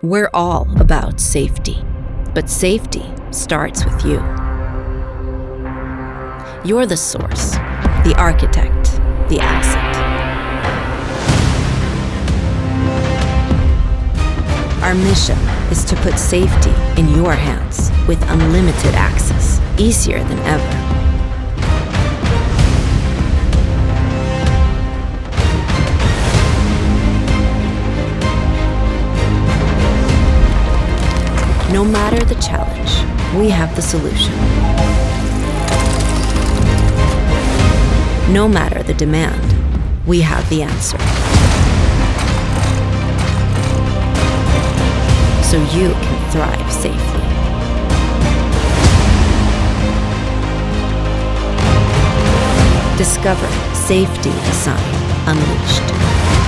We're all about safety, but safety starts with you. You're the source, the architect, the asset. Our mission is to put safety in your hands with unlimited access, easier than ever. No matter the challenge, we have the solution. No matter the demand, we have the answer. So you can thrive safely. Discover Safety Design Unleashed.